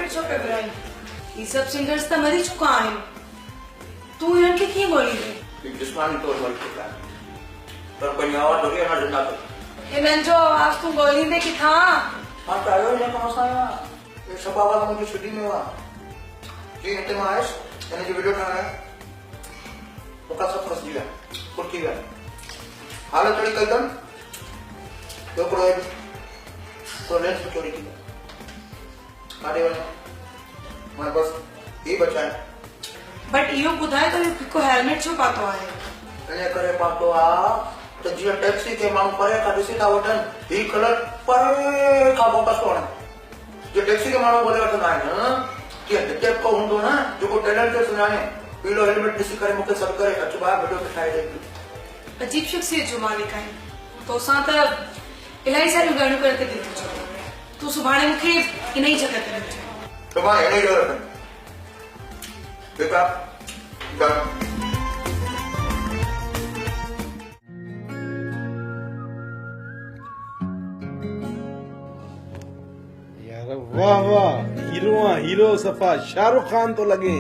Helmet छो पे घुराई ये सब सिंगर्स त मरी चुका आहिनि तू इन्हनि खे कीअं ॻोल्हींदे जिस्मानी तौर पर चुका पर कोई आवाज हो गया ना जिंदा तो इन्हनि जो आवाज़ तू ॻोल्हींदे किथां हां तो आयो ने कौन सा ये सब वाला मुझे छुट्टी में हुआ जी इतने में आए मैंने जो वीडियो बनाया वो का सब फंस गया कुर्की गया हालत थोड़ी कदम तो कोई तो लेंस चोरी की मारे वाला मैं बस ये बचा बट इहो ॿुधाए त हिकु हेलमेट छो पातो आहे इन करे पातो आ तो जीअं टैक्सी के माण्हू परे खां ॾिसी था वठनि ही कलर परे खां फोकस थो हणे जो टैक्सी के माण्हू ॿोले वठंदा आहिनि कीअं हिते को हूंदो न जेको टैलेंट खे सुञाणे पीलो हेलमेट ॾिसी करे मूंखे सॾु करे अचु ॿाहिरि वीडियो खे ठाहे ॾे अजीब शख्सियत जो मालिक आहीं तोसां त इलाही सारियूं ॻाल्हियूं करे ते दिलि थो चवे तूं सुभाणे मूंखे इन ई जॻह ते मिलजो सुभाणे हिन ई जॻह ते ठीकु आहे डन वाह वाह हीरो सफा शाहरुख खान तो लगे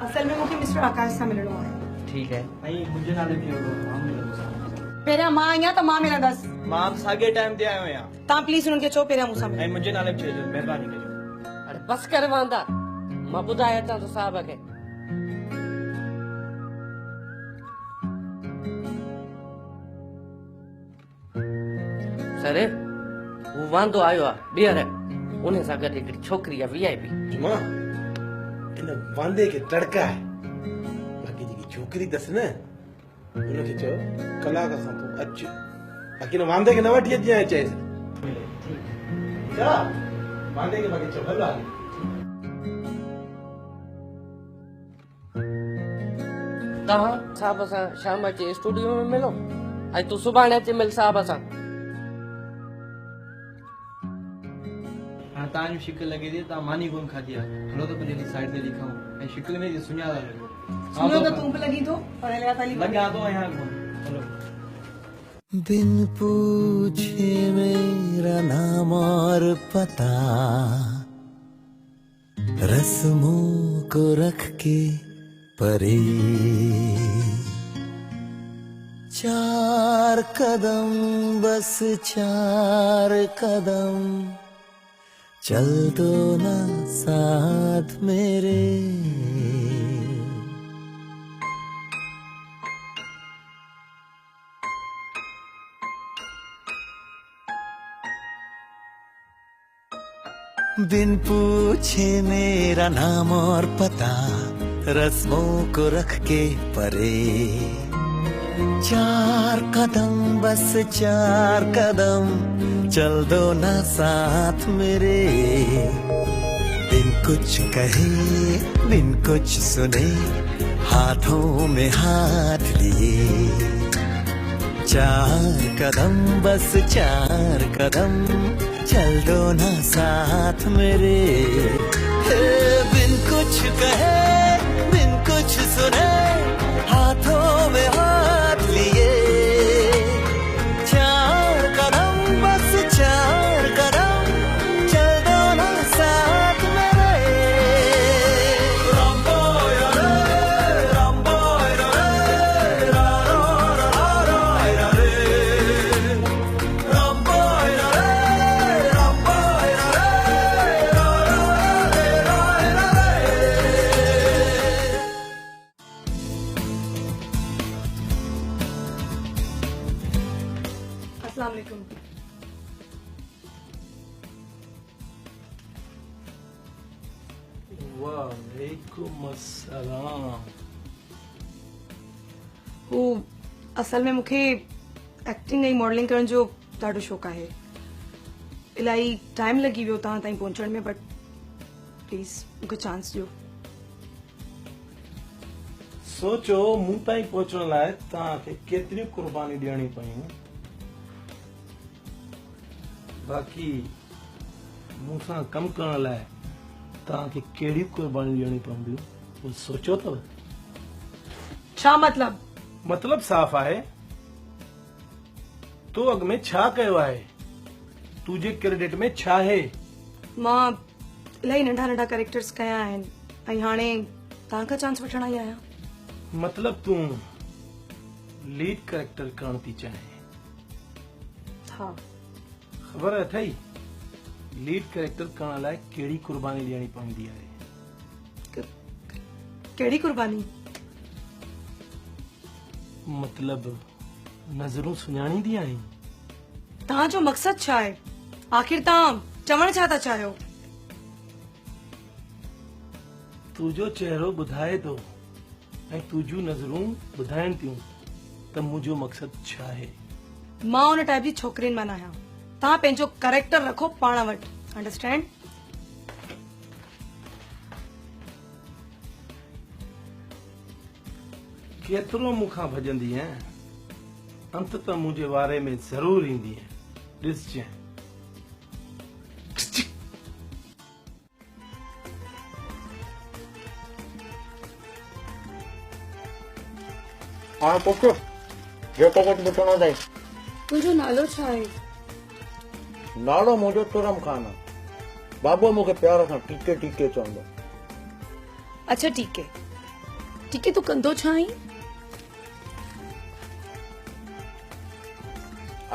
असल में मूंखे मिस्टर आकाश सां मिलणो आहे ठीक है मुझे नाले पियो पहिरियां मां आहियां त मां मिलंदसि मां साॻे टाइम ते आयो आहियां तव्हां प्लीज़ हुननि खे चओ पहिरियां मूंसां मिलो ऐं मुंहिंजे नाले चइजो महिरबानी कजो अरे बस कर वांदा मां ॿुधायां अचां थो साहब खे सर हू वांदो आयो आहे ॿीहर उन सां गॾु हिकिड़ी छोकिरी आहे VIP जुमा इन वांदे के तड़का है बाकी जेकी छोकरी दस न उनखे चओ कलाक सां तूं अच बाकी न वांदे खे न वठी अच चएसि छा वांदे खे बाकी चओ भला तव्हां साहब सां शाम अचे स्टूडियो में मिलो ऐं तूं सुभाणे अची मिल साहब सां हाणे तव्हांजी शिकिल लॻे थी तव्हां मानी कोन खाधी आहे हलो त पंहिंजी साइड ते लिखां ऐं शिकिल में सुञाणा लॻो सुनो त तूं बि लॻी थो पर लॻिया थो आहियां कोन हलो बिन पूछे मेरा नाम और पता रस्मों को रख के परे चार कदम बस चार कदम चल दो ना साथ मेरे बिन पूछे मेरा नाम और पता रस्मों को रख के परे चार कदम बस चार कदम चल दो ना साथ मेरे बिन कुछ कहे बिन कुछ सुने हाथों में हाथ लिए चार कदम बस चार कदम चल दो ना साथ मेरे बिन कुछ कहे बिन कुछ सुने हाथों में हाथ लिए चार कदम बस चार कदम चल दो ना साथ मेरे अस्सलाम वालेकुम वालेकुम अस्सलाम हू असल में मूंखे एक्टिंग ऐं मॉडलिंग करण जो ॾाढो शौक़ु आहे इलाही टाइम लॻी वियो तव्हां ताईं पहुचण में बट प्लीज़ मूंखे चांस ॾियो सोचो मूं ताईं पहुचण लाइ तव्हांखे केतिरियूं कुर्बानी ॾियणी पयूं, बाक़ी मूं सां कमु करण लाइ तव्हांखे कहिड़ियूं कुर्बानियूं ॾियणी पवंदियूं उहो सोचियो अथव? छा मतिलब? मतिलब साफ़ आहे, तो अॻ में छा कयो आहे, तुंहिंजे क्रेडिट में छा आहे? मां इलाही नंढा नंढा कैरेक्टर्स कया आहिनि ऐं हाणे तव्हांखां चांस वठण आई आहियां। मतलब तूं लीड कैरेक्टर करण थी चाहे? हा, ख़बर अथई लीड कैरेक्टर करण लाइ कहिड़ी कुर्बानी ॾियणी पवंदी आहे? कहिड़ी कुर्बानी? मतलब नज़रूं सुञाणींदी आहीं? तव्हांजो मक़सदु छा आहे? आख़िर तव्हां चवण छा था चाहियो? तुंहिंजो चहिरो ॿुधाए थो ऐं तुंहिंजूं नज़रूं ॿुधाइनि थियूं त मुंहिंजो मक़सदु छा आहे। मां उन टाइप जी छोकिरियुनि मां न आहियां। तव्हां पंहिंजो करेक्टर रखो पाण वटि, अंडरस्टैंड? केतिरो मूंखां भॼंदी आहीं, अंत मुंहिंजे वारे में ज़रूर ईंदी आहे, ॾिसजांइ। हाणे पुछ जेको कुझु पुछणो अथई। तुंहिंजो नालो छा आहे? नालो मुंहिंजो तुरम ख़ान आहे। बाबू मूंखे प्यार सां टीके टीके चवंदो। अच्छा टीके, टीके तूं कंदो छा आहीं?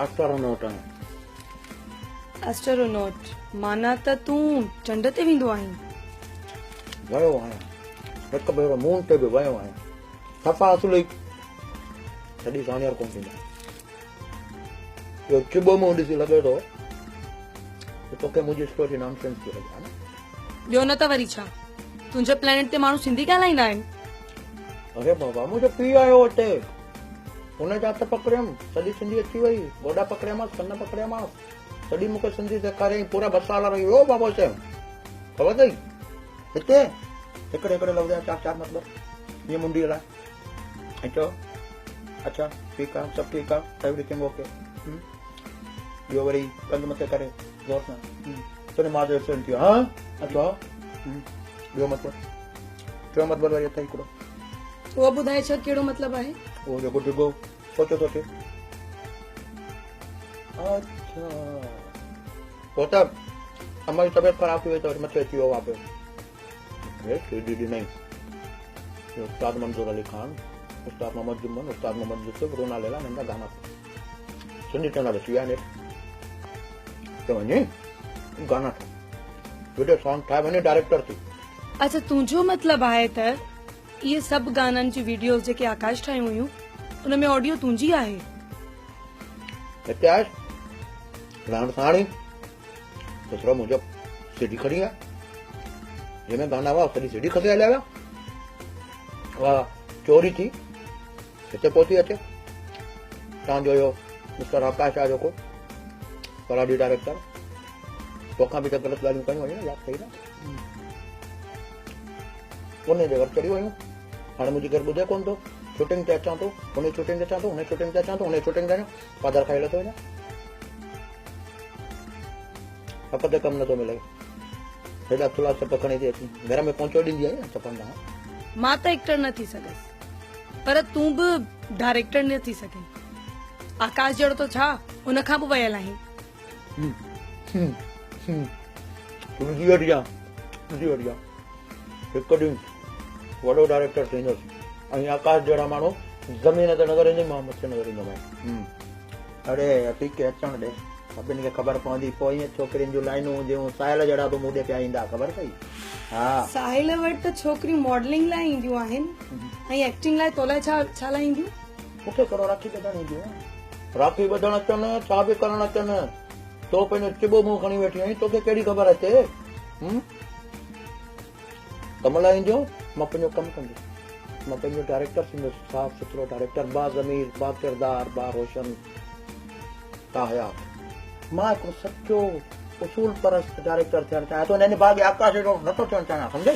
एस्ट्रोनॉट आहियां। एस्ट्रोनॉट माना त तूं चंड ते वेंदो आहीं? वियो आहियां, हिकु भेरो मून ते बि वियो आहियां। सफ़ा असुली तॾहिं कामयाबु कोन थींदा। इहो चिॿो मूं ॾिसी लॻे थो तोखे मुंहिंजी स्टोरी नॉनसेंस थी लॻे न? ॿियो न त वरी छा, तुंहिंजे प्लेनेट ते माण्हू सिंधी ॻाल्हाईंदा आहिनि? अरे बाबा मुंहिंजो पीउ आयो हुते, हुनजा हथ पकड़ियमि, सॼी सिंधी अची वई। गोॾा पकड़ियामांसि, कन पकड़ियामांसि, सॼी मूंखे सिंधी सेखारियईं। पूरा 2 साल रही वियो बाबो साहिब। ख़बर अथई हिते हिकिड़े हिकिड़े लफ़्ज़ जा 4 मतिलब ईअं मुंडी हलाए ऐं चओ अच्छा ठीकु आहे, सभु ठीकु आहे, एवरीथिंग ओके। ॿियो वरी कंध मथे करे ज़ोर सां तुंहिंजे माउ जो एक्सीडेंट थियो। हा अच्छा, ॿियो मतिलब? टियों मतिलब वरी अथई हिकिड़ो। उहो ॿुधाए छा कहिड़ो मतिलबु आहे? वो जेको डिगो सोचो सोचे। अच्छा पोइ त अम्मा जी तबियत ख़राब थी वई त वरी मथे अची वियो वापसि। डी नहीं उस्ताद मंजूर अली खान, उस्ताद मोहम्मद जुम्मन, उस्ताद मोहम्मद यूसुफ, रोना लैला नंढा गाना सिंधी चैनल अची विया आहिनि। त वञे गाना ठाहे, वीडियो सॉन्ग ठाहे वञे डायरेक्टर थी। अच्छा तुंहिंजो मतिलबु आहे त इहे सभु गाननि जी वीडियोस जेके आकाश ठाहियूं हुयूं उन में ऑडियो तुंहिंजी आहे? हिते आयसि रहण सां हाणे दूसरो मुंहिंजो सीडी खणी आहे जंहिंमें गाना हुआ, सॼी सीडी खसे हलिया विया। वाह चोरी थी हिते पहुती अचे। तव्हांजो इहो मिस्टर आकाश आहे जेको कलाडी डायरेक्टर, तोखां बि त ग़लति ॻाल्हियूं कयूं वयूं, यादि अथई न? उन जे घर चढ़ी वयूं। हाणे मुंहिंजी घर ॿुधे कोन थो, शूटिंग ते अचां थो, उन शूटिंग ते अचां थो, उन शूटिंग ते अचां थो, उन शूटिंग ते फादर खाई लथो वञा। हफ़्ते ते कमु नथो मिले, हेॾा थुला चप खणी थी अची घर में पहुचो ॾींदी आई न चपनि खां। मां त एक्टर न थी सघियसि, पर तूं बि डायरेक्टर न थी सघे। आकाश जहिड़ो तो छा, उन खां बि वयल आहीं। तुंहिंजी हटिया हिकु ॾींहुं वॾो डायरेक्टर थींदुसि ऐं आकाश जहिड़ा माण्हू ज़मीन ते नज़र ईंदी, मां मथे नज़र ईंदोमांइ। अरे ठीकु आहे अचणु ॾे, सभिनी खे ख़बर पवंदी। पोइ ईअं छोकिरियुनि जूं लाइनूं हूंदियूं, साहिल जहिड़ा बि मूं ॾे पिया ईंदा, ख़बर अथई? हा साहिल वटि त छोकिरियूं मॉडलिंग लाइ ईंदियूं आहिनि ऐं एक्टिंग लाइ तो लाइ छा लाइ ईंदियूं? मूंखे करो राखी ॿधण ईंदियूं, राखी ॿधण अचनि, छा बि करणु अचनि। तो पंहिंजो चिॿो मुंहुं खणी वेठी आहीं, तोखे कहिड़ी ख़बर अचे? कम लाइ ईंदियूं, मां पंहिंजो कमु कंदुसि, मां पंहिंजो डायरेक्टर थींदुसि, साफ़ सुथरो डायरेक्टर, बा ज़मीर, बा किरदार, बा रोशन, बा हयात। मां हिकिड़ो सचो उसूल परस्त डायरेक्टर थियणु चाहियां थो, हिन बाग आकाश हेॾो नथो थियणु चाहियां, सम्झे?